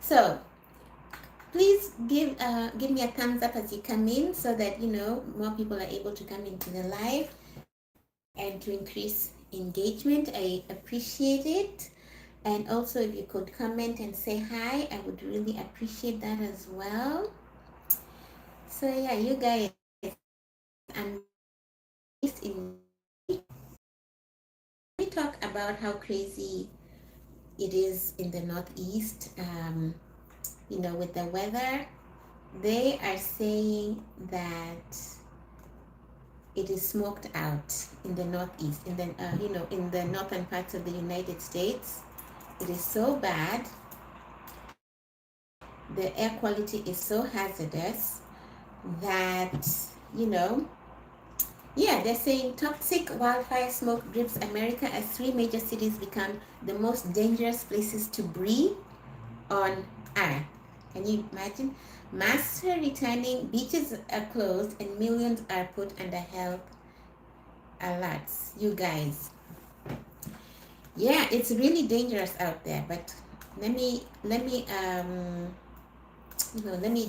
So please give me a thumbs up as you come in, so that more people are able to come into the live and to increase engagement. I appreciate it. And also, if you could comment and say hi, I would really appreciate that as well. So yeah, you guys, I'm based in Nairobi. Let me talk about how crazy it is in the Northeast. With the weather, they are saying that it is smoked out in the Northeast, in the northern parts of the United States. It is so bad. The air quality is so hazardous that, you know, yeah, they're saying toxic wildfire smoke grips America as three major cities become the most dangerous places to breathe on Earth. Can you imagine? Masks are returning, beaches are closed, and millions are put under health alerts. You guys, yeah, it's really dangerous out there. But let me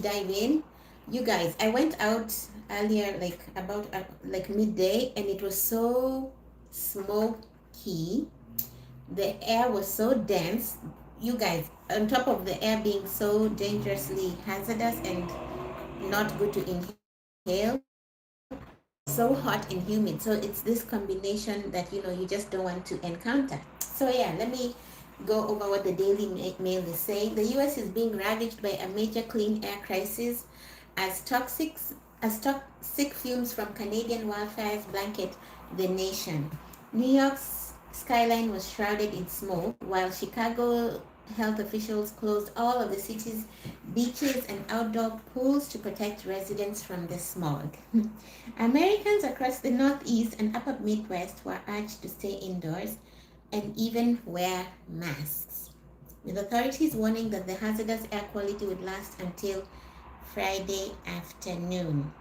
dive in. You guys, I went out earlier, like about like midday, and it was so smoky. The air was so dense. You guys, on top of the air being so dangerously hazardous and not good to inhale, so hot and humid. So it's this combination that you just don't want to encounter. So yeah, let me go over what the Daily Mail is saying. The U.S. is being ravaged by a major clean air crisis as toxic fumes from Canadian wildfires blanket the nation. New York's skyline was shrouded in smoke, while Chicago health officials closed all of the city's beaches and outdoor pools to protect residents from the smog. Americans across the Northeast and Upper Midwest were urged to stay indoors and even wear masks, with authorities warning that the hazardous air quality would last until Friday afternoon.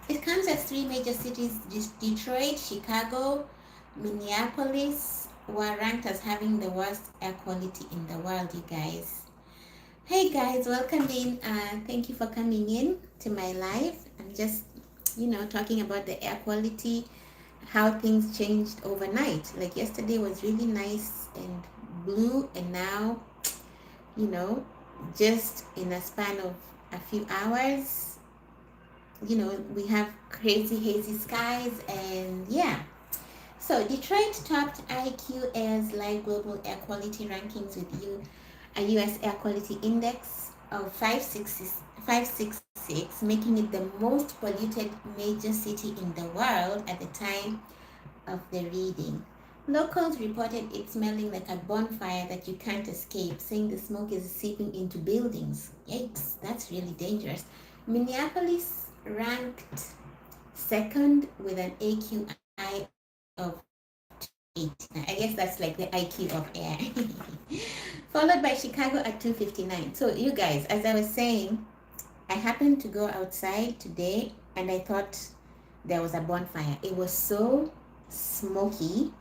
It comes as three major cities, Detroit, Chicago, Minneapolis, were ranked as having the worst air quality in the world, you guys. Hey guys, welcome in. Thank you for coming in to my live. I'm just, talking about the air quality, how things changed overnight. Like yesterday was really nice and blue, and now, you know, just in a span of a few hours, we have crazy hazy skies, and yeah. So Detroit topped IQ Air's live global air quality rankings with a US air quality index of 566, making it the most polluted major city in the world at the time of the reading. Locals reported it smelling like a bonfire that you can't escape, saying the smoke is seeping into buildings. Yikes, that's really dangerous. Minneapolis ranked second with an AQI of 280. I guess that's like the IQ of air. Followed by Chicago at 259. So, you guys, as I was saying, I happened to go outside today and I thought there was a bonfire. It was so smoky,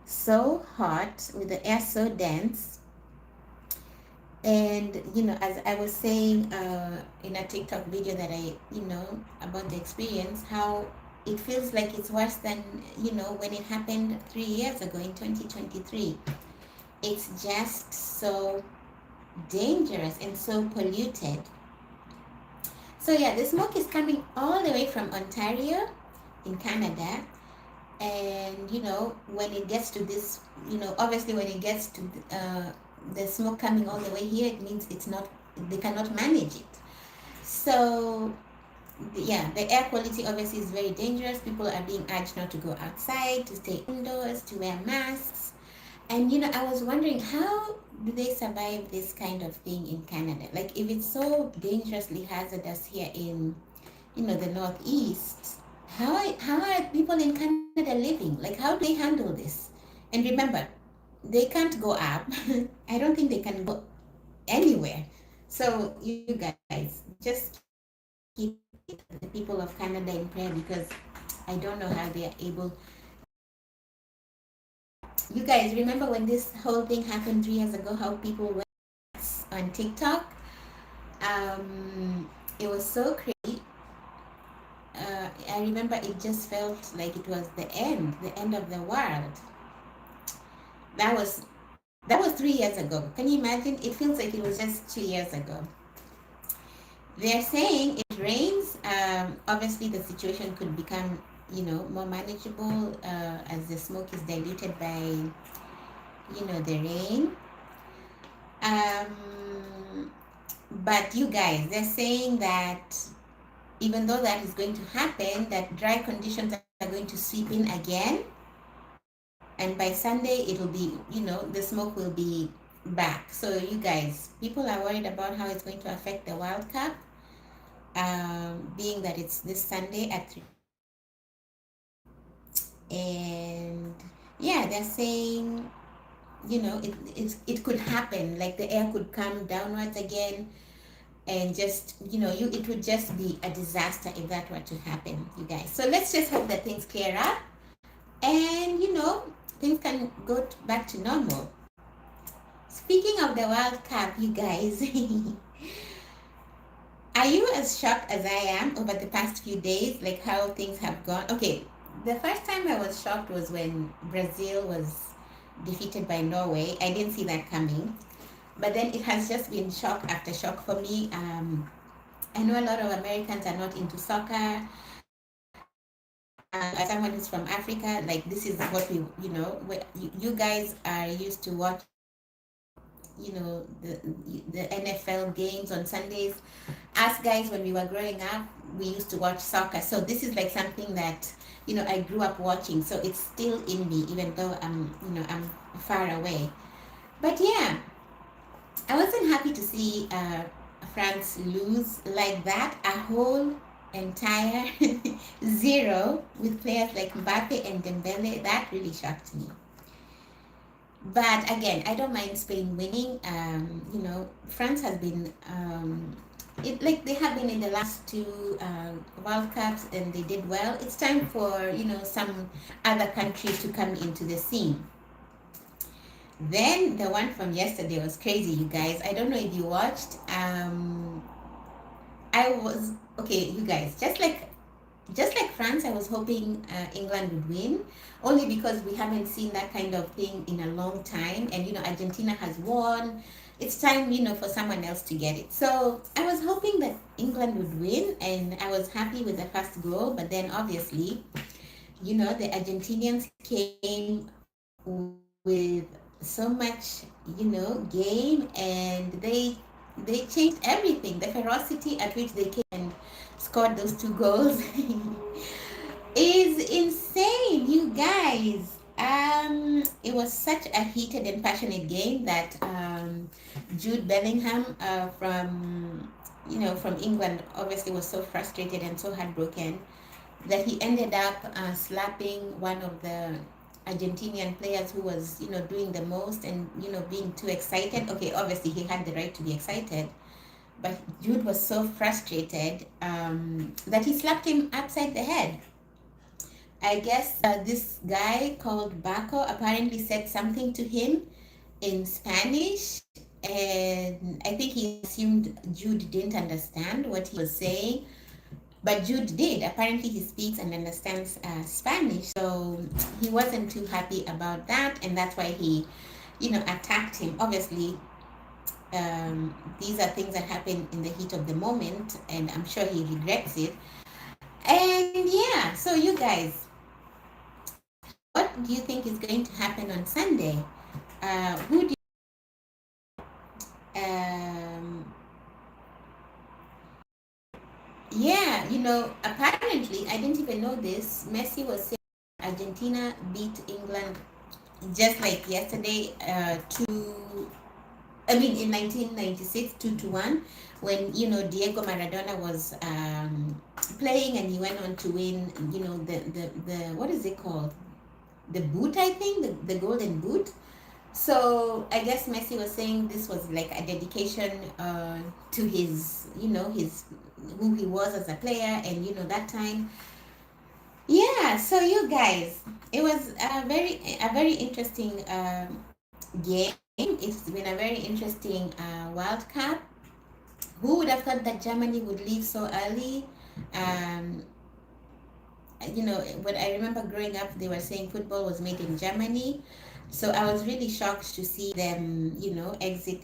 so hot, with the air so dense. And as I was saying in a TikTok video that I about the experience, how it feels like it's worse than when it happened 3 years ago in 2023. It's just so dangerous and so polluted. So yeah, the smoke is coming all the way from Ontario in Canada. And when it gets to this, obviously when it gets to the smoke coming all the way here, it means they cannot manage it. So yeah, the air quality obviously is very dangerous. People are being urged not to go outside, to stay indoors, to wear masks. And I was wondering, how do they survive this kind of thing in Canada? Like, if it's so dangerously hazardous here in the Northeast, how are people in Canada living? Like, how do they handle this? And remember, they can't go up. I don't think they can go anywhere. So you guys, just keep the people of Canada in prayer, because I don't know how they are able. You guys remember when this whole thing happened 3 years ago, how people were on TikTok. It was so crazy. I remember it just felt like it was the end of the world. That was 3 years ago. Can you imagine? It feels like it was just 2 years ago. They're saying it rains. Obviously, the situation could become, more manageable as the smoke is diluted by, the rain. But you guys, they're saying that even though that is going to happen, that dry conditions are going to sweep in again. And by Sunday, it'll be, the smoke will be back. So you guys, people are worried about how it's going to affect the World Cup, being that it's this Sunday at 3 p.m. And yeah, they're saying, it could happen, like the air could come downwards again, and just, it would just be a disaster if that were to happen, you guys. So let's just hope that things clear up, and things can go back to normal. Speaking of the World Cup, you guys, are you as shocked as I am over the past few days, like how things have gone? Okay, the first time I was shocked was when Brazil was defeated by Norway. I didn't see that coming. But then it has just been shock after shock for me. I know a lot of Americans are not into soccer. As someone who's from Africa, like this is what you guys are used to watch, the NFL games on Sundays. Us guys, when we were growing up, we used to watch soccer. So this is like something that, I grew up watching. So it's still in me, even though I'm far away. But yeah, I wasn't happy to see France lose like that, a whole entire zero with players like Mbappe and Dembele. That really shocked me. But again, I don't mind Spain winning. France has been, like they have been in the last two World Cups and they did well. It's time for, some other countries to come into the scene. Then the one from yesterday was crazy, you guys. I don't know if you watched. I was okay, you guys. Just like France, I was hoping England would win, only because we haven't seen that kind of thing in a long time. And Argentina has won. It's time, for someone else to get it. So I was hoping that England would win, and I was happy with the first goal. But then obviously, the Argentinians came with so much, game, and they changed everything. The ferocity at which they came and scored those two goals is insane, you guys. It was such a heated and passionate game that Jude Bellingham from England obviously was so frustrated and so heartbroken that he ended up slapping one of the Argentinian players who was, doing the most and, being too excited. Okay, obviously he had the right to be excited, but Jude was so frustrated that he slapped him upside the head. I guess this guy called Baco apparently said something to him in Spanish, and I think he assumed Jude didn't understand what he was saying, but Jude did. Apparently, he speaks and understands Spanish, so he wasn't too happy about that, and that's why he, attacked him. Obviously, these are things that happen in the heat of the moment, and I'm sure he regrets it. And yeah, so you guys, what do you think is going to happen on Sunday? Who do Yeah, apparently, I didn't even know this. Messi was saying Argentina beat England just like yesterday, in 1996, 2-1, when, Diego Maradona was playing and he went on to win, the what is it called? The boot, I think, the golden boot. So I guess Messi was saying this was like a dedication to his, his who he was as a player, and that time. Yeah. So you guys, it was a very interesting game. It's been a very interesting World Cup. Who would have thought that Germany would leave so early? Um, when I remember growing up, they were saying football was made in Germany. So I was really shocked to see them, exit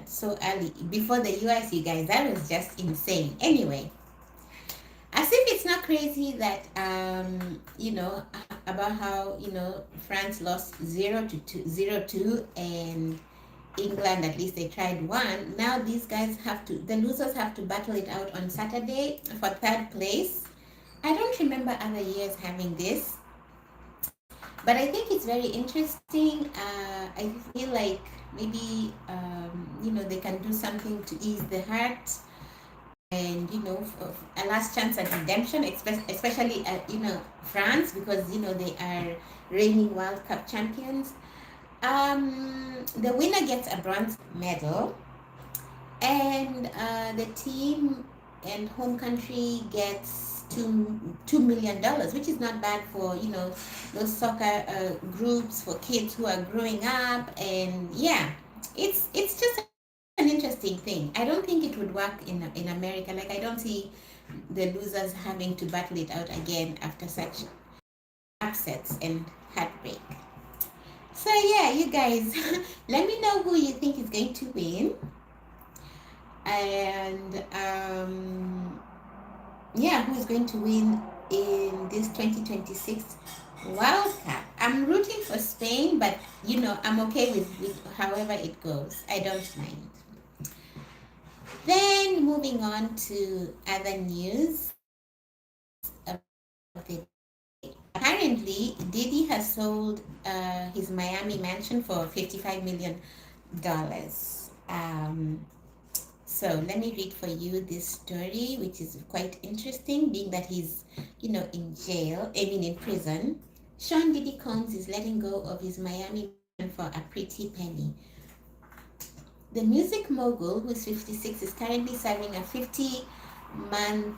so early before the US, you guys. That was just insane. Anyway, as if it's not crazy that, about how, France lost 0-2, and England, at least they tried one. Now these guys the losers have to battle it out on Saturday for third place. I don't remember other years having this, but I think it's very interesting. I feel like maybe, they can do something to ease the heart and, a last chance at redemption, especially at, France, because, they are reigning World Cup champions. The winner gets a bronze medal, and the team and home country gets $2 million, which is not bad for, those soccer groups for kids who are growing up. And yeah, it's just an interesting thing. I don't think it would work in America. Like, I don't see the losers having to battle it out again after such upsets and heartbreak. So yeah, you guys, let me know who you think is going to win. And who's going to win in this 2026 World Cup. I'm rooting for Spain, but I'm okay with however it goes. I don't mind. Then moving on to other news of the day. Apparently, Diddy has sold his Miami mansion for $55 million. So let me read for you this story, which is quite interesting, being that he's, in prison. Sean Diddy Combs is letting go of his Miami mansion for a pretty penny. The music mogul, who is 56, is currently serving a 50-month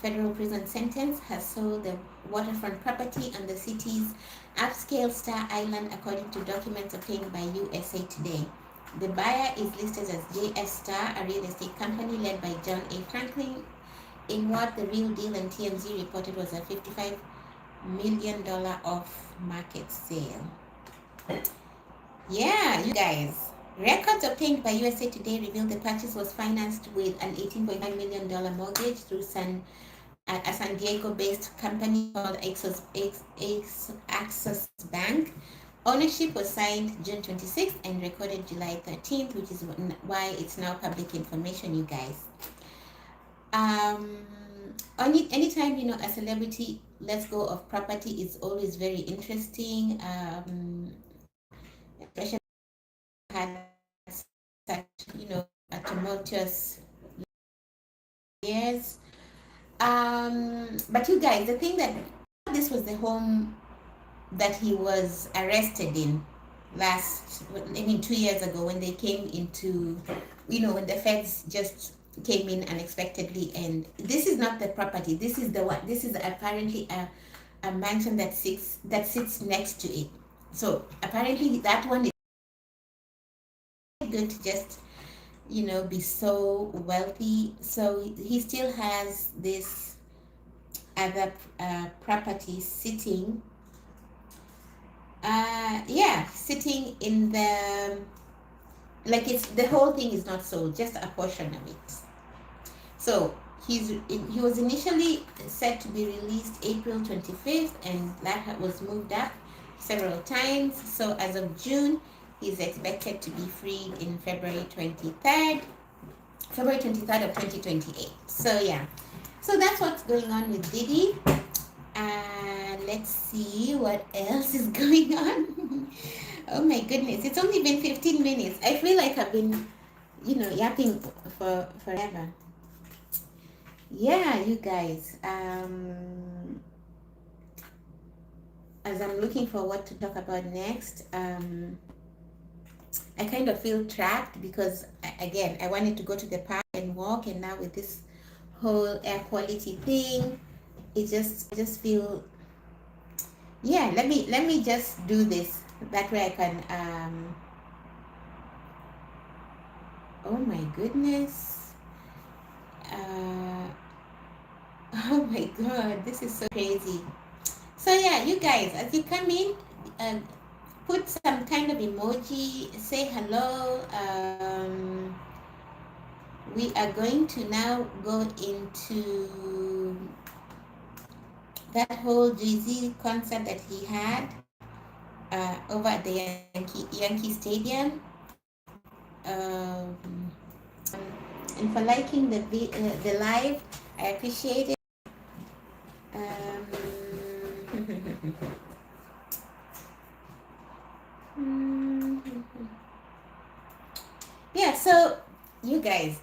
federal prison sentence, has sold the waterfront property on the city's upscale Star Island, according to documents obtained by USA Today. The buyer is listed as JS Star, a real estate company led by John A. Franklin, in what The Real Deal and TMZ reported was a $55 million off-market sale. Yeah, you guys. Records obtained by USA Today reveal the purchase was financed with an $18.5 million mortgage through a San Diego-based company called Axos Bank. Ownership was signed June 26th and recorded July 13th, which is why it's now public information, you guys. Anytime, a celebrity lets go of property is always very interesting, especially had such, a tumultuous years. But you guys, the thing that this was the home that he was arrested in 2 years ago, when they came into, when the feds just came in unexpectedly. And this is not the property. This is apparently a mansion that sits next to it. So apparently that one is going to just, be so wealthy. So he still has this other property sitting sitting in the, like, it's the whole thing is not sold, just a portion of it. So he was initially set to be released April 25th, and that was moved up several times. So as of June, he's expected to be freed in February 23rd of 2028. So yeah, so that's what's going on with Diddy. Let's see what else is going on. Oh my goodness, it's only been 15 minutes. I feel like I've been, yapping for forever. Yeah, you guys. As I'm looking for what to talk about next, I kind of feel trapped because, again, I wanted to go to the park and walk, and now with this whole air quality thing, I just feel, yeah, let me just do this. That way I can Oh my goodness. Uh, oh my god, this is so crazy. So yeah, you guys, as you come in, uh, put some kind of emoji, say hello. We are going to now go into that whole Jay-Z concert that he had over at the Yankee Stadium. And for liking the live, I appreciate it. Yeah, so you guys,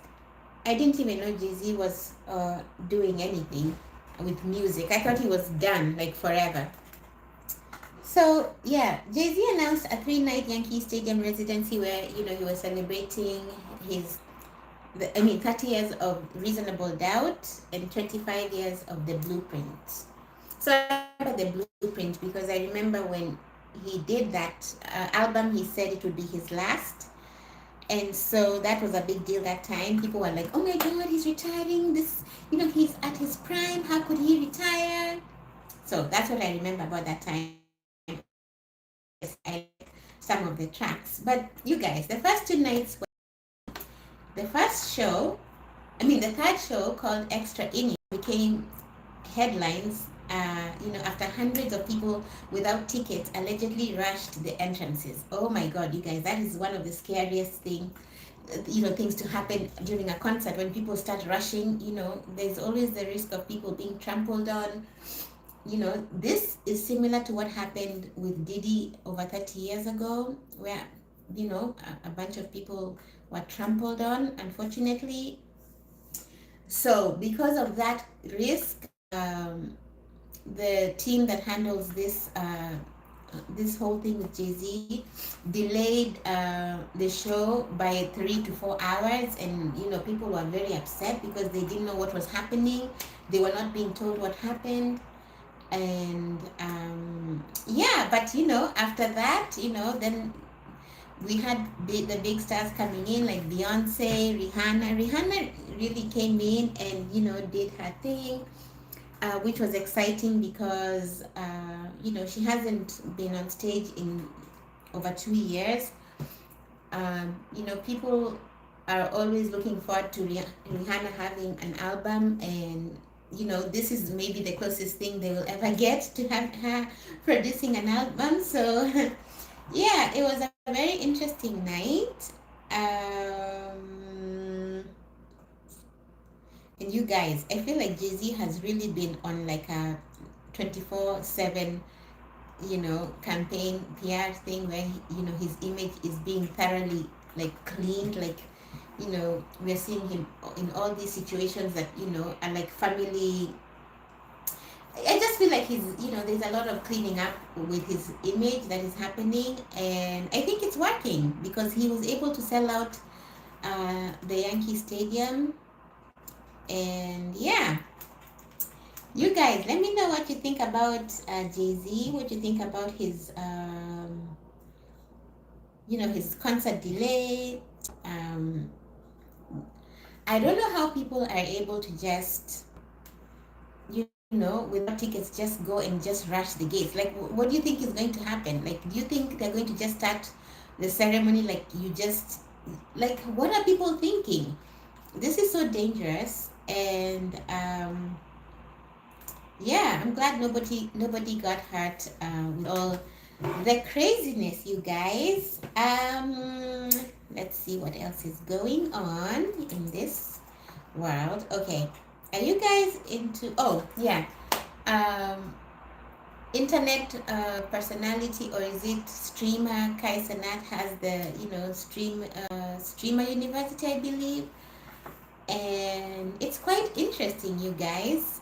I didn't even know Jay-Z was doing anything with music. I thought he was done like forever. So yeah, Jay-Z announced a 3-night Yankee Stadium residency where he was celebrating his 30 years of Reasonable Doubt and 25 years of The Blueprint. So I remember The Blueprint because I remember when he did that album, he said it would be his last. And so that was a big deal that time. People were like, oh my God, he's retiring. He's at his prime. How could he retire? So that's what I remember about that time. I like some of the tracks. But you guys, the first 2 nights, the first show, the third show called Extra Inning became headlines, after hundreds of people without tickets allegedly rushed the entrances. Oh my God, you guys, that is one of the scariest things to happen during a concert. When people start rushing, there's always the risk of people being trampled on. This is similar to what happened with Diddy over 30 years ago, where, a bunch of people were trampled on, unfortunately. So, because of that risk, the team that handles this whole thing with Jay-Z delayed the show by 3 to 4 hours, and people were very upset because they didn't know what was happening. They were not being told what happened. And yeah, but after that, then we had the big stars coming in like Beyonce, Rihanna really came in and did her thing, which was exciting because she hasn't been on stage in over 2 years. People are always looking forward to Rihanna having an album, and this is maybe the closest thing they will ever get to have her producing an album. So yeah, it was a very interesting night. And you guys, I feel like Jay-Z has really been on like a 24/7 campaign PR thing where his image is being thoroughly like cleaned. Like we're seeing him in all these situations that are like family. I just feel like there's a lot of cleaning up with his image that is happening, and I think it's working because he was able to sell out the Yankee Stadium. And yeah, you guys, let me know what you think about Jay-Z, what you think about his concert delay. Um, I don't know how people are able to just, without tickets, just go and just rush the gates. Like, what do you think is going to happen? Like, do you think they're going to just start the ceremony like, what are people thinking? This is so dangerous. And yeah, I'm glad nobody got hurt with all the craziness, you guys. Let's see what else is going on in this world. Okay, are you guys into? Oh yeah, um, internet personality, or is it streamer? Kai Sanat has the streamer university, I believe, and it's quite interesting, you guys.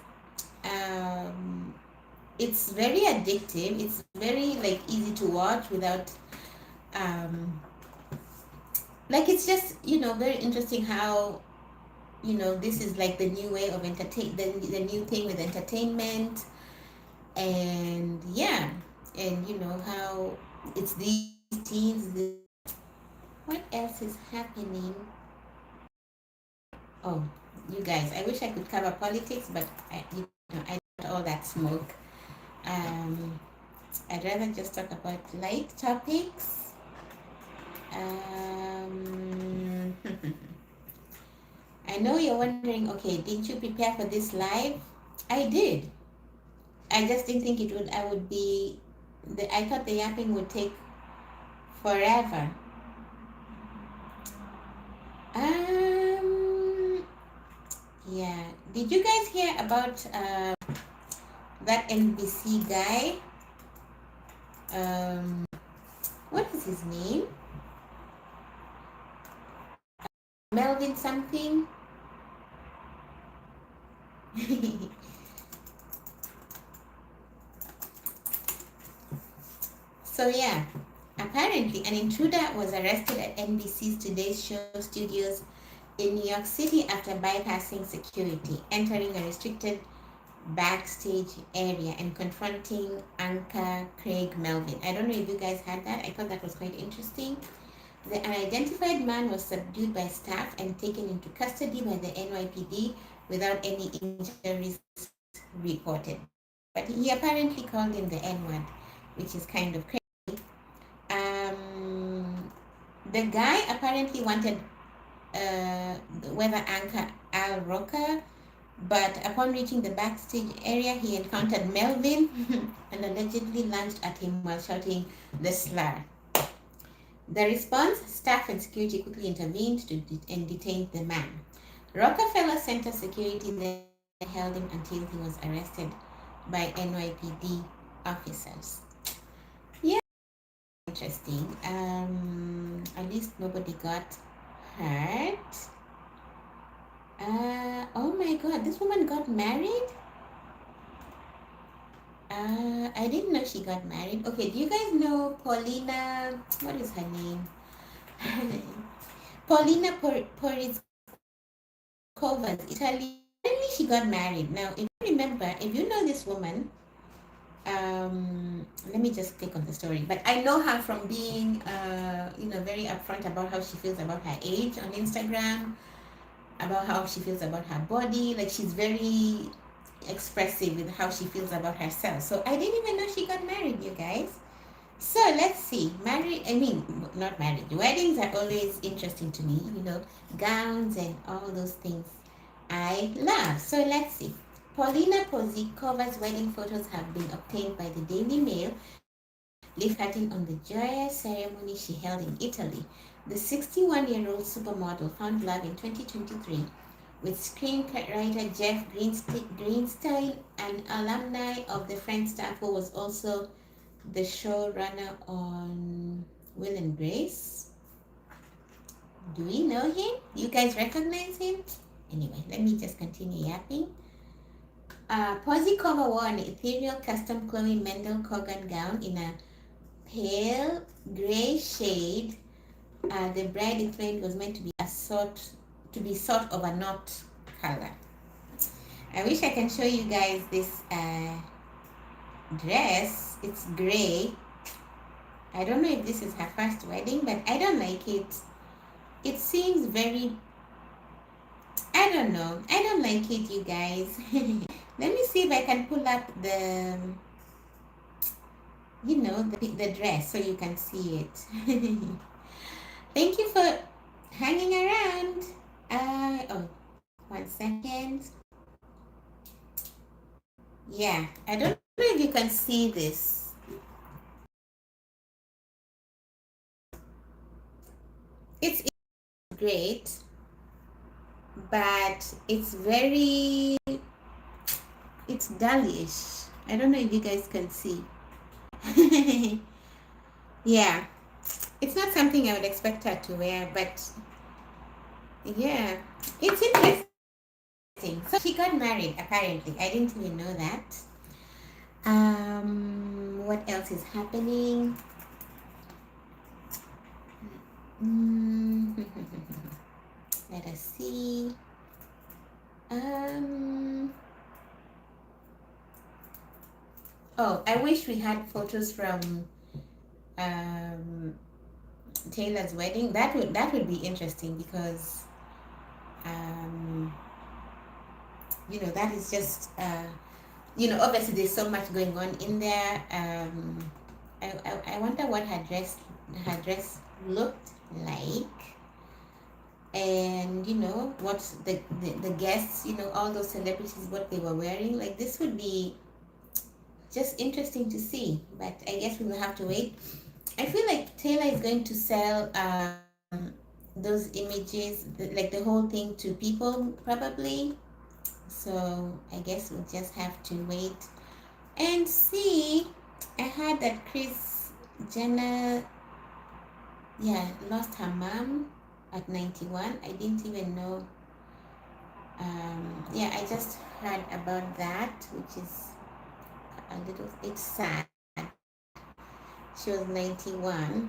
It's very addictive. It's very like easy to watch without um like it's just very interesting how this is like the new way of the new thing with entertainment. And yeah, and how it's these teens. What else is happening? Oh, you guys, I wish I could cover politics, but I don't all that smoke. Um, I'd rather just talk about light topics. Um, I know you're wondering, okay, didn't you prepare for this live? I did. I just didn't think it would. I would be. I thought the yapping would take forever. Um. Yeah. Did you guys hear about that NBC guy? Um. What is his name? Melvin something. So yeah, apparently an intruder was arrested at NBC's Today's Show studios in New York City after bypassing security, entering a restricted backstage area and confronting anchor Craig Melvin. I don't know if you guys had that. I thought that was quite interesting. The unidentified man was subdued by staff and taken into custody by the NYPD without any injuries reported. But he apparently called him the N word, which is kind of crazy. The guy apparently wanted weather anchor Al Roker, but upon reaching the backstage area, he encountered Melvin and allegedly lunged at him while shouting the slur. The response, staff and security quickly intervened and detained the man. Rockefeller Center security then held him until he was arrested by NYPD officers. Yeah, interesting. At least nobody got hurt. Oh my god, this woman got married? I didn't know she got married. Okay, do you guys know Paulina? What is her name? Paulina Porizkova's Italy. Apparently, she got married. Now, if you remember, if you know this woman, let me just click on the story. But I know her from being, very upfront about how she feels about her age on Instagram, about how she feels about her body. Like she's very expressive with how she feels about herself. So I didn't even know she got married, you guys. So let's see. Not married. Weddings are always interesting to me, gowns and all those things I love. So let's see. Paulina Pozikova's wedding photos have been obtained by the Daily Mail, leaf cutting on the joyous ceremony she held in Italy. The 61-year-old supermodel found love in 2023 with screenwriter Jeff Greenstein, an alumni of the Friends staff who was also the showrunner on Will and Grace. Do we know him? You guys recognize him? Anyway, let me just continue yapping. Pozikova wore an ethereal custom Chloe Mendel Kogan gown in a pale gray shade. The bride it claimed was meant to be sort of a knot color. I wish I can show you guys this dress. It's gray. I don't know if this is her first wedding, but I don't like it. It seems very, I don't know. I don't like it, you guys. Let me see if I can pull up the dress so you can see it. Thank you for hanging around. One second. Yeah, I don't know if you can see this. It's great, but it's dullish. I don't know if you guys can see. Yeah, it's not something I would expect her to wear, but yeah, it's interesting. So she got married, apparently. I didn't even know that. What else is happening? Let us see. I wish we had photos from Taylor's wedding. That would be interesting because Um, that is just obviously there's so much going on in there. I wonder what her dress looked like, and what the guests, all those celebrities, what they were wearing. Like, this would be just interesting to see, but I guess we will have to wait. I feel like Taylor is going to sell those images, like the whole thing, to people probably. So I guess we'll just have to wait and see. I heard that Kris Jenner, yeah, lost her mom at 91. I didn't even know. Yeah, I just heard about that, which is it's sad. She was 91.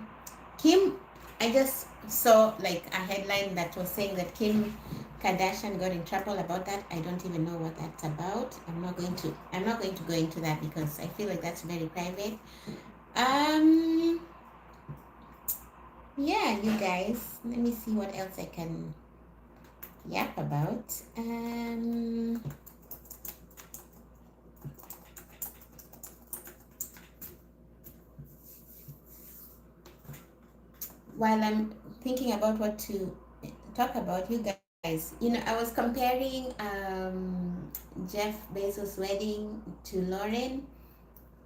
Kim, I just saw like a headline that was saying that Kim Kardashian got in trouble about that. I don't even know what that's about. I'm not going to go into that because I feel like that's very private. Um yeah, you guys, let me see what else I can yap about. While I'm thinking about what to talk about, you guys, I was comparing Jeff Bezos' wedding to Lauren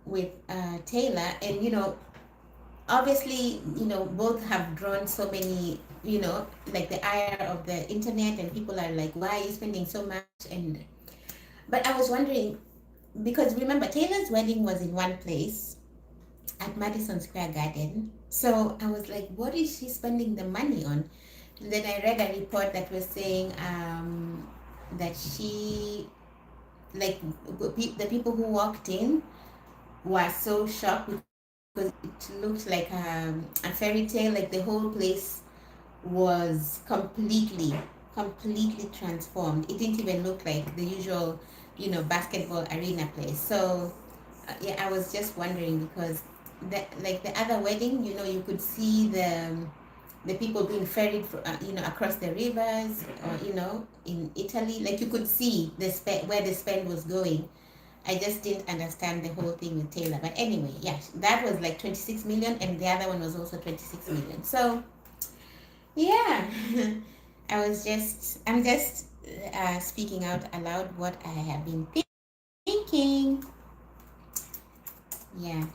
with Taylor, and obviously, both have drawn so many, like the ire of the internet, and people are like, why are you spending so much? And but I was wondering, because remember, Taylor's wedding was in one place at Madison Square Garden. So I was like, what is she spending the money on? And then I read a report that was saying that she, like, the people who walked in were so shocked because it looked like a fairy tale. Like, the whole place was completely transformed. It didn't even look like the usual, basketball arena place. So yeah, I was just wondering because like the other wedding, you could see the people being ferried across the rivers, or in Italy, like you could see where the spend was going. I just didn't understand the whole thing with Taylor. But anyway, yeah, that was like 26 million, and the other one was also 26 million. So yeah, I'm just speaking out aloud what I have been thinking. Yeah,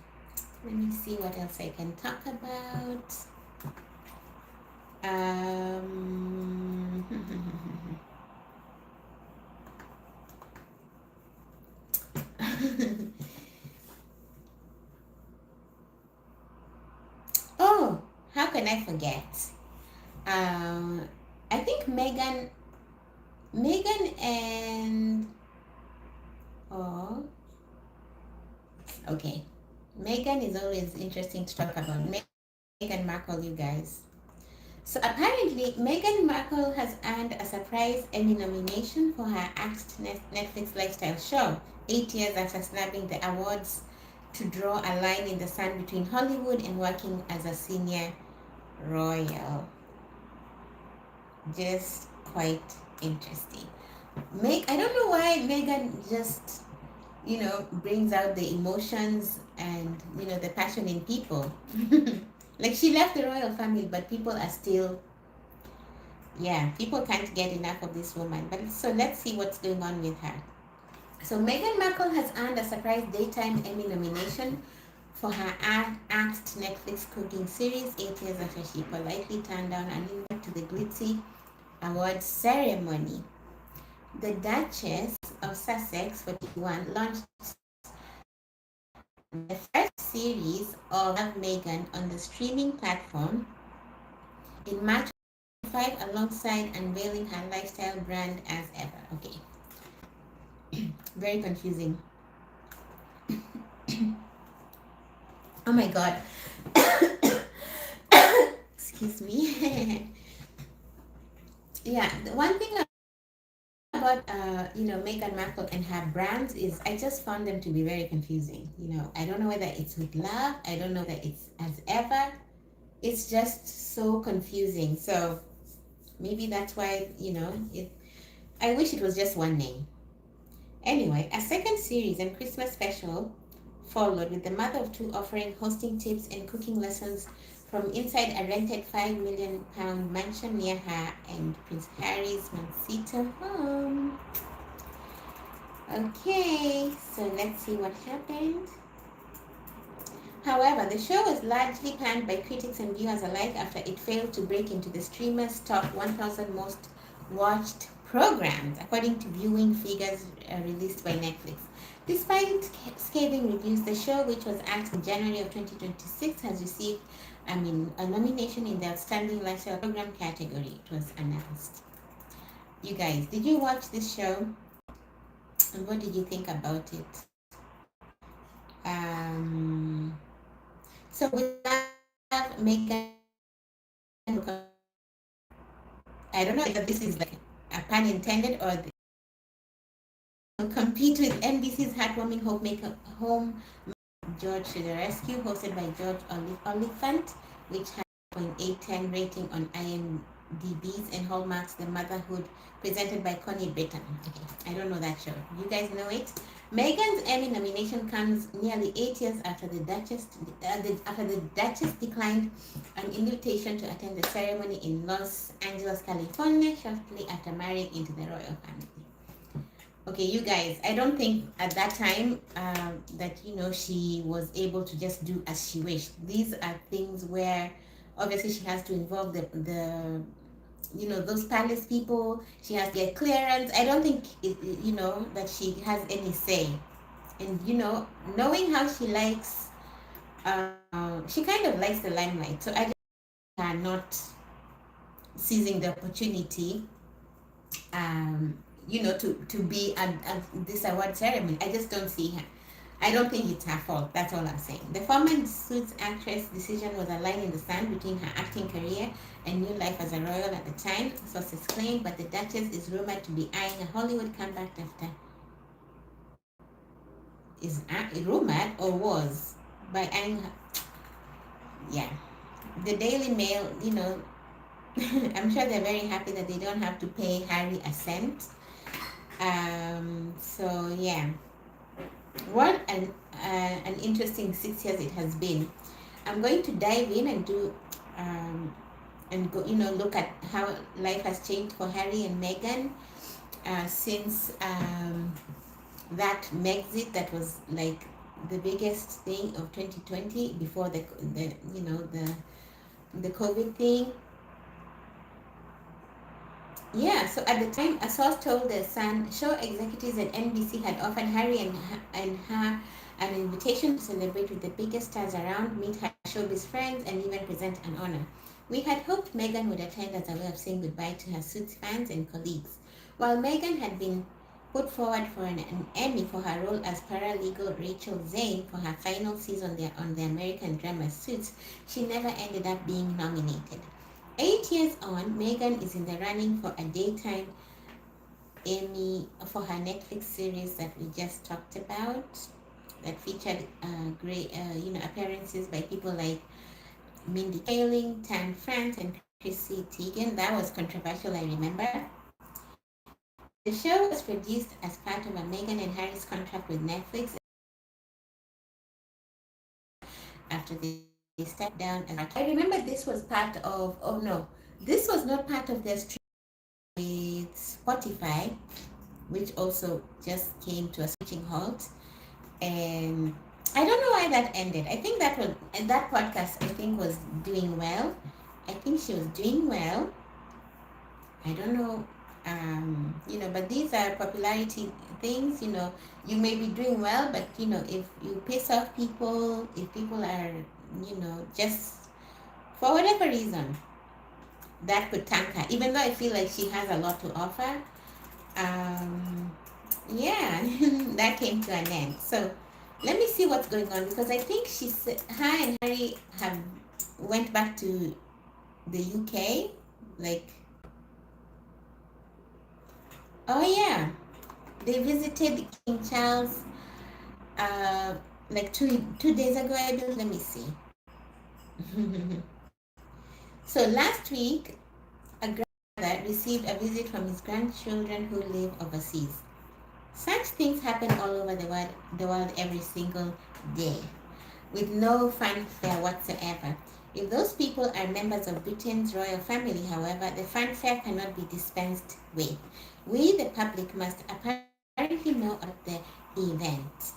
let me see what else I can talk about. Um, oh, how can I forget? Um, I think Megan and oh, okay. Megan is always interesting to talk about. Meghan Markle, you guys. So apparently, Meghan Markle has earned a surprise Emmy nomination for her axed Netflix lifestyle show, 8 years after snapping the awards to draw a line in the sand between Hollywood and working as a senior royal. Just quite interesting. I don't know why Megan just, brings out the emotions and, the passion in people. Like, she left the royal family, but people are still, yeah, people can't get enough of this woman. But so let's see what's going on with her. So Meghan Markle has earned a surprise daytime Emmy nomination for her axed Netflix cooking series, 8 years after she politely turned down an invite to the glitzy awards ceremony. The Duchess of Sussex, 41, launched the first series of Love Meghan on the streaming platform in March 5, alongside unveiling her lifestyle brand as ever. Okay, very confusing. Oh my god. Excuse me. Yeah, the one thing about Meghan Markle and her brands is I just found them to be very confusing. I don't know whether it's with love, I don't know that it's as ever. It's just so confusing. So Maybe that's why, I wish it was just one name. Anyway, a second series and Christmas special followed, with the mother of two offering hosting tips and cooking lessons from inside a rented £5 million mansion near her and Prince Harry's Montecito home. Okay, so let's see what happened. However, the show was largely panned by critics and viewers alike after it failed to break into the streamer's top 1,000 most watched programs, according to viewing figures released by Netflix. Despite scathing reviews, the show, which was aired in January of 2026, has received, a nomination in the Outstanding Lifestyle Program category. It was announced. You guys, did you watch this show? And what did you think about it? So we have Megan. I don't know if this is like a pun intended or compete with NBC's heartwarming home George to the Rescue, hosted by George Oliphant, which has a 0.810 rating on IMDb's and hallmarks the motherhood presented by Connie Britton. Okay, I don't know that show. You guys know it? Meghan's Emmy nomination comes nearly 8 years after the Duchess declined an invitation to attend the ceremony in Los Angeles, California, shortly after marrying into the royal family. Okay, you guys, I don't think at that time that, she was able to just do as she wished. These are things where obviously she has to involve the those palace people. She has to get clearance. I don't think, that she has any say. And, knowing how she likes, she kind of likes the limelight. So I just are not seizing the opportunity to be at this award ceremony. I just don't see her. I don't think it's her fault. That's all I'm saying. The former Suits actress' decision was a line in the sand between her acting career and new life as a royal at the time, sources claim, but the Duchess is rumored to be eyeing a Hollywood comeback after is rumored or was by eyeing her. Yeah. The Daily Mail, I'm sure they're very happy that they don't have to pay Harry a cent. So yeah, what an interesting 6 years it has been. I'm going to dive in and do and go, look at how life has changed for Harry and Meghan since that Megxit that was like the biggest thing of 2020 before the COVID thing. Yeah, so at the time, a source told The Sun show executives at NBC had offered Harry and her an invitation to celebrate with the biggest stars around, meet her showbiz friends, and even present an honor. We had hoped Meghan would attend as a way of saying goodbye to her Suits fans and colleagues. While Meghan had been put forward for an Emmy for her role as paralegal Rachel Zane for her final season on the American drama Suits, she never ended up being nominated. 8 years on, Meghan is in the running for a daytime Emmy for her Netflix series that we just talked about, that featured great, appearances by people like Mindy Kaling, Tan France, and Chrissy Teigen. That was controversial, I remember. The show was produced as part of a Meghan and Harry's contract with Netflix after they stepped down. I remember this was part of, oh no, this was not part of their stream with Spotify, which also just came to a switching halt. And I don't know why that ended. I think that podcast, I think, was doing well. I think she was doing well. I don't know. But these are popularity things. You may be doing well, but if you piss off people, if people are, just for whatever reason, that could tank her. Even though I feel like she has a lot to offer, yeah, that came to an end. So let me see what's going on, because I think her and Harry have went back to the UK, like. Oh yeah, they visited King Charles like two days ago, I believe. Let me see. So last week, a grandmother received a visit from his grandchildren who live overseas. Such things happen all over the world every single day, with no fanfare whatsoever. If those people are members of Britain's royal family, however, the fanfare cannot be dispensed with. We, the public, must apparently know about the event,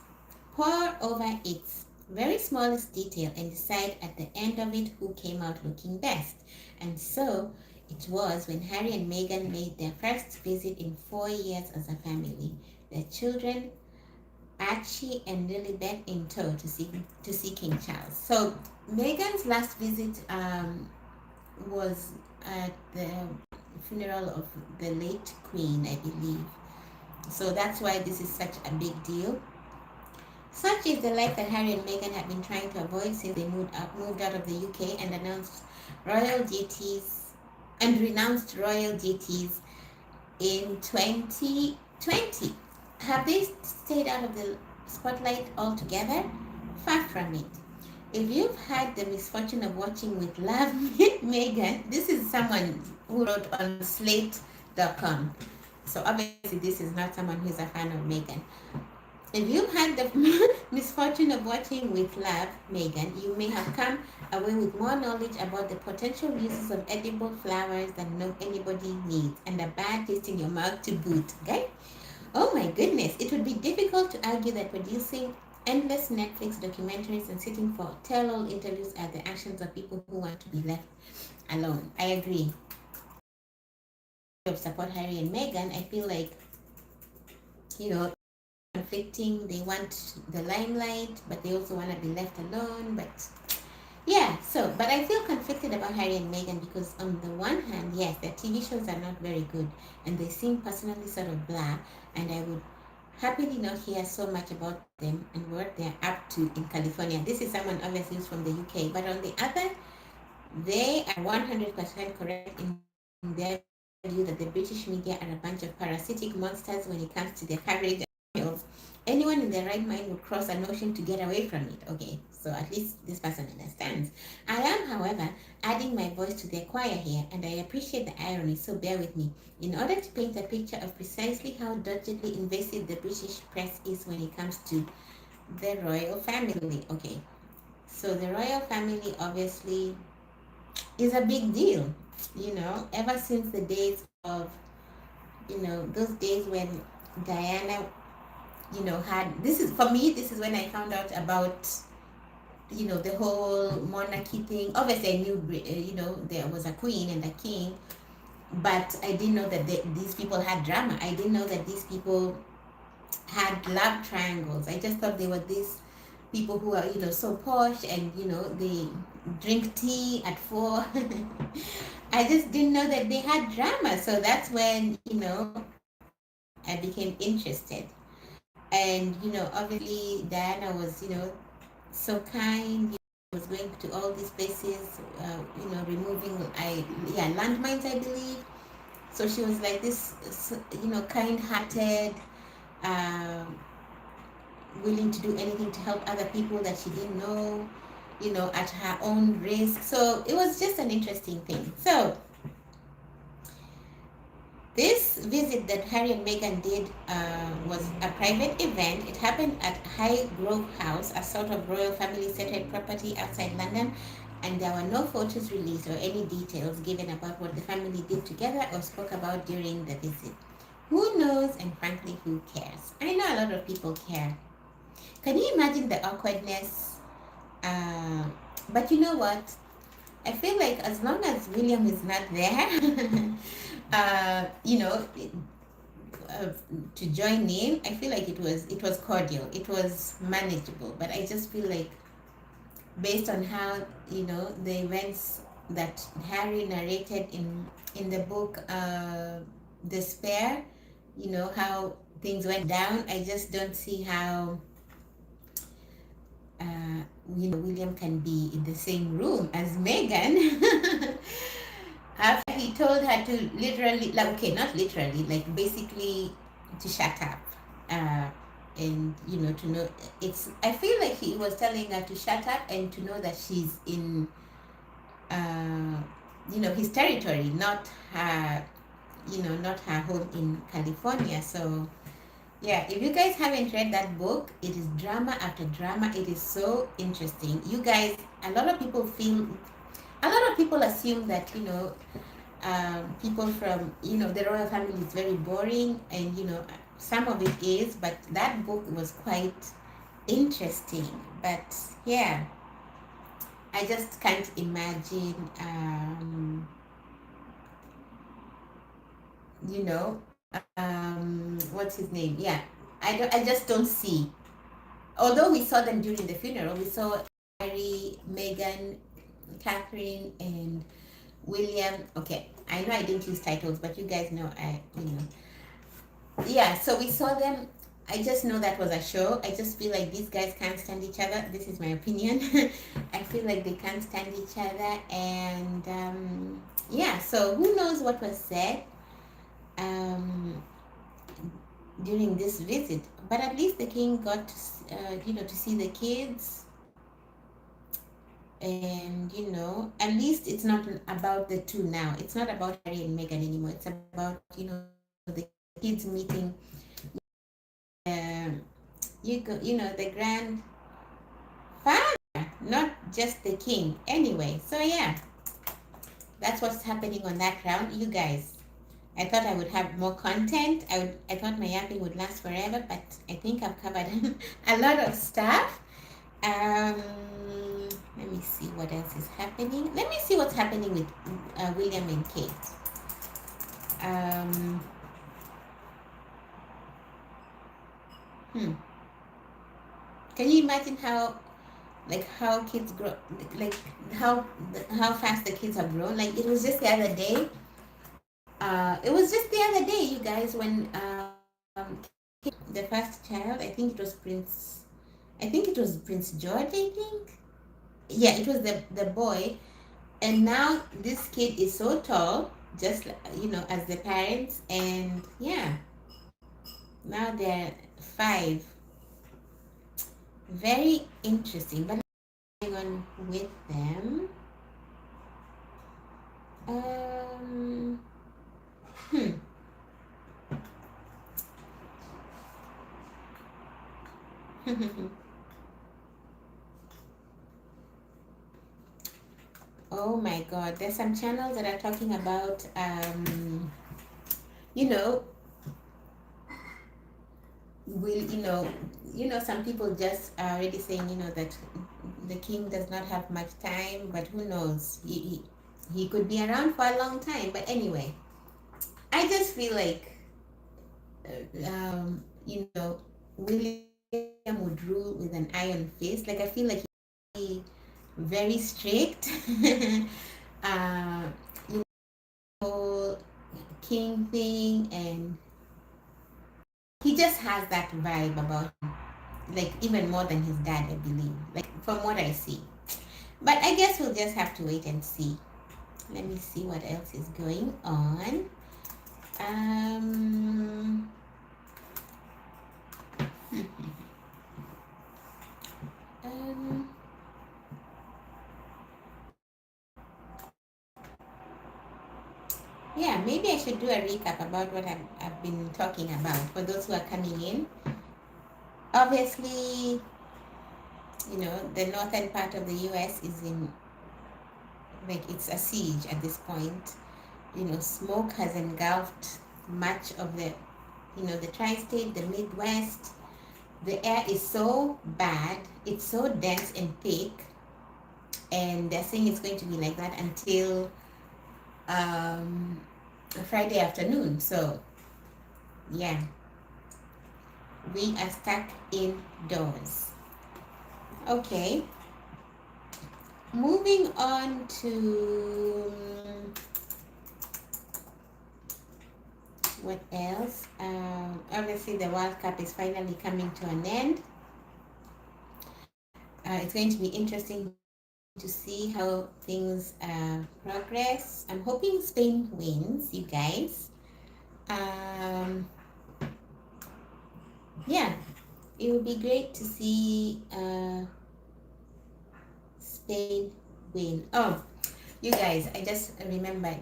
pore over its very smallest detail, and decide at the end of it who came out looking best. And so it was when Harry and Meghan made their first visit in 4 years as a family. Their children, Archie and Lilibet, in tow to see King Charles. So Meghan's last visit was at the funeral of the late Queen, I believe. So that's why this is such a big deal. Such is the life that Harry and Meghan have been trying to avoid since they moved out of the UK and royal duties renounced royal duties in 2020. Have they stayed out of the spotlight altogether? Far from it. If you've had the misfortune of watching with love Meghan, this is someone who wrote on slate.com. So obviously this is not someone who's a fan of Meghan. If you've had the misfortune of watching with love Meghan, you may have come away with more knowledge about the potential uses of edible flowers than anybody needs, and a bad taste in your mouth to boot. Okay? Oh my goodness, it would be difficult to argue that producing endless Netflix documentaries and sitting for tell-all interviews are the actions of people who want to be left alone. I agree. Of support Harry and Meghan, I feel like, conflicting. They want the limelight, but they also want to be left alone. But yeah, but I feel conflicted about Harry and Meghan because on the one hand, yes, their TV shows are not very good and they seem personally sort of blah, and I would happily not hear so much about them and what they're up to in California. This is someone obviously who's from the UK, but on the other, they are 100% correct in their view that the British media are a bunch of parasitic monsters when it comes to their coverage. Anyone in their right mind would cross an ocean to get away from it. Okay, so at least this person understands. I am, however, adding my voice to their choir here, and I appreciate the irony, so bear with me. In order to paint a picture of precisely how dodgedly invasive the British press is when it comes to the royal family. Okay, so the royal family obviously is a big deal, ever since the days of, those days when Diana this is when I found out about the whole monarchy thing. Obviously I knew there was a queen and a king, but I didn't know that these people had drama. I didn't know that these people had love triangles. I just thought they were these people who are so posh and they drink tea at 4. I just didn't know that they had drama. So that's when I became interested. And obviously Diana was so kind, was going to all these places, removing landmines, I believe. So she was like this kind-hearted, willing to do anything to help other people that she didn't know, at her own risk. So it was just an interesting thing. So this visit that Harry and Meghan did was a private event. It happened at Highgrove House, a sort of royal family-centered property outside London, and there were no photos released or any details given about what the family did together or spoke about during the visit. Who knows, and frankly, who cares? I know a lot of people care. Can you imagine the awkwardness? But you know what? I feel like as long as William is not there, to join in, I feel like it was cordial, it was manageable. But I just feel like, based on how the events that Harry narrated in the book The Spare, how things went down, I just don't see how William can be in the same room as Meghan. After he told her to literally, not literally, basically to shut up, and to know, I feel like he was telling her to shut up and to know that she's in his territory, not her not her home in California. So yeah, if you guys haven't read that book, it is drama after drama. It is so interesting. You guys, a lot of people assume that, people from, the royal family is very boring, and, some of it is, but that book was quite interesting. But yeah, I just can't imagine, what's his name? Yeah, I just don't see. Although we saw them during the funeral, we saw Harry, Meghan, Catherine, and William. Okay, I know I didn't use titles, but you guys know yeah. So we saw them. I just know that was a show. I just feel like these guys can't stand each other. This is my opinion. I feel like they can't stand each other, and yeah. So who knows what was said um, during this visit? But at least the king got to see the kids, and at least it's not about the two now. It's not about Harry and Meghan anymore. It's about the kids meeting, um, the grandfather, not just the king. Anyway, so yeah, that's what's happening on that round, you guys. I thought I would have more content. I thought my yapping would last forever, but I think I've covered a lot of stuff. Um, Let me see what else is happening. Let me see what's happening with William and Kate. Um, hmm. Can you imagine how kids grow, like how how fast the kids have grown? Like it was just the other day. It was just the other day, you guys, when the first child. I think it was Prince George. I think. Yeah, it was the boy. And now this kid is so tall, just as the parents. And yeah, now they're 5. Very interesting. But going on with them. Um, hmm. Oh my God, there's some channels that are talking about, you know, will some people just are already saying, that the king does not have much time, but who knows? He could be around for a long time. But anyway, I just feel like, William would rule with an iron fist. Like I feel like he very strict. uh, you know, king thing, and he just has that vibe about him, like even more than his dad, I believe. Like from what I see. But I guess we'll just have to wait and see. Let me see what else is going on. Um, um, yeah, maybe I should do a recap about what I've been talking about for those who are coming in. Obviously, the northern part of the US is in, like, it's a siege at this point. Smoke has engulfed much of the tri-state, the Midwest. The air is so bad, it's so dense and thick, and they're saying it's going to be like that until um, Friday afternoon. So yeah, we are stuck indoors. Okay, moving on to what else? Obviously, the World Cup is finally coming to an end. It's going to be interesting to see how things progress. I'm hoping Spain wins, you guys. Yeah, it would be great to see Spain win. Oh, you guys, I just remembered.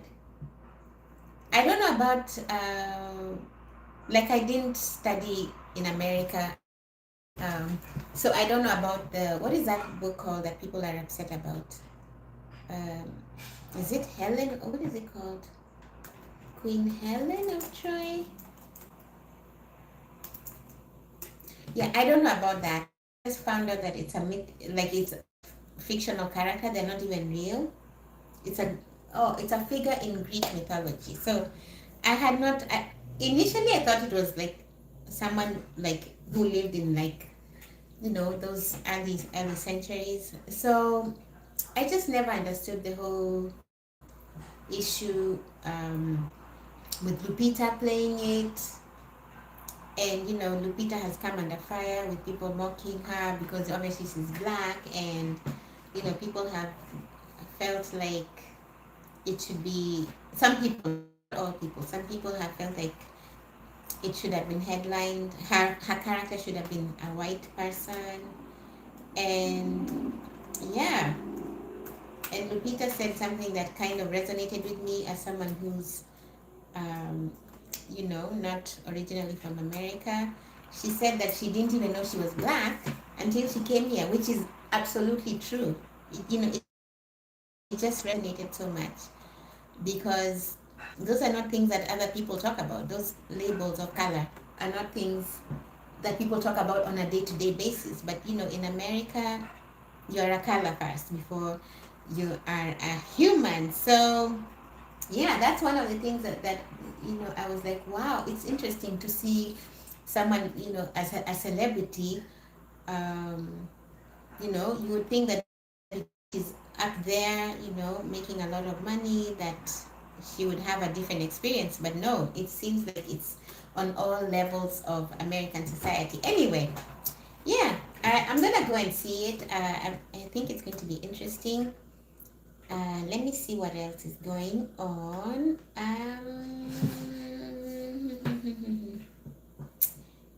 I don't know about like I didn't study in America, so I don't know about the what is that book called that people are upset about? Um, is it Helen or what is it called? Queen Helen of Troy? Yeah, I don't know about that. I just found out that it's a myth, like it's a fictional character. They're not even real. It's a it's a figure in Greek mythology. So I had not. Initially, I thought it was like someone like who lived in like those early centuries. So I just never understood the whole issue with Lupita playing it. And Lupita has come under fire with people mocking her because obviously she's black, and people have felt like it should be some people, not all people. Some people have felt like it should have been headlined. Her character should have been a white person, and yeah. And Lupita said something that kind of resonated with me as someone who's um, not originally from America. She said that she didn't even know she was black until she came here, which is absolutely true. It just resonated so much because those are not things that other people talk about. Those labels of color are not things that people talk about on a day-to-day basis. But in America, you're a color first before you are a human. So yeah, that's one of the things that I was like, wow, it's interesting to see someone as a celebrity. um you would think that she's up there making a lot of money, that she would have a different experience, but no, it seems like it's on all levels of American society. Anyway, yeah, I'm gonna go and see it. I think it's going to be interesting. Let me see what else is going on.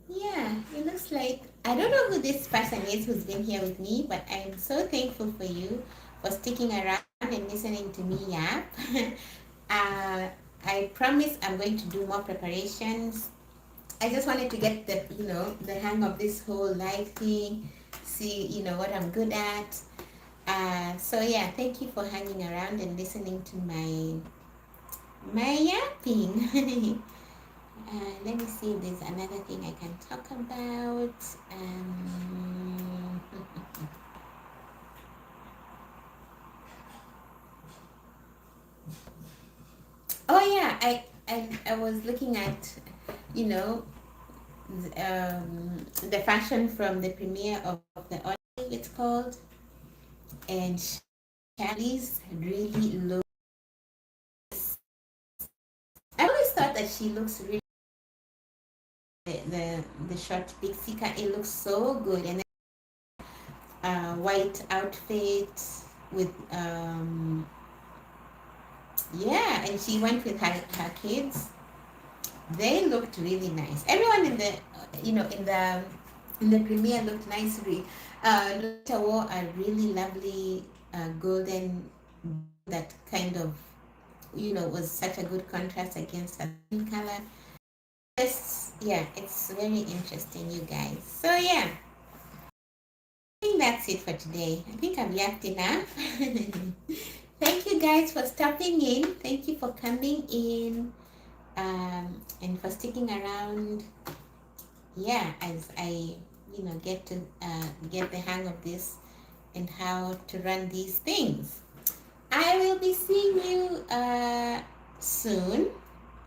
Yeah, it looks like I don't know who this person is who's been here with me, but I'm so thankful for you for sticking around and listening to me yap. uh, I promise I'm going to do more preparations. I just wanted to get the hang of this whole live thing, see what I'm good at. So yeah, thank you for hanging around and listening to my yapping. Let me see if there's another thing I can talk about. Oh yeah, I was looking at you know the fashion from the premiere of the Olive, it's called, and Charlie's really looks. I always thought that she looks really the short pixie cut. It looks so good, and then white outfit with yeah, and she went with her kids. They looked really nice. Everyone in the in the premiere looked nicely. Lupita wore a really lovely golden that kind of was such a good contrast against her skin color. Just yeah, it's very interesting, you guys. So yeah, I think that's it for today. I think I've yapped enough. Thank you guys for stopping in. Thank you for coming in, and for sticking around. Yeah, as I get to get the hang of this and how to run these things. I will be seeing you soon.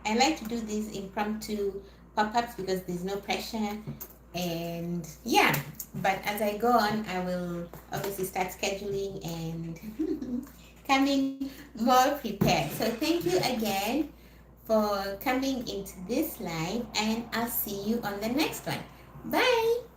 I like to do these impromptu pop-ups because there's no pressure, and yeah, but as I go on I will obviously start scheduling and coming more prepared. So thank you again for coming into this live, and I'll see you on the next one. Bye.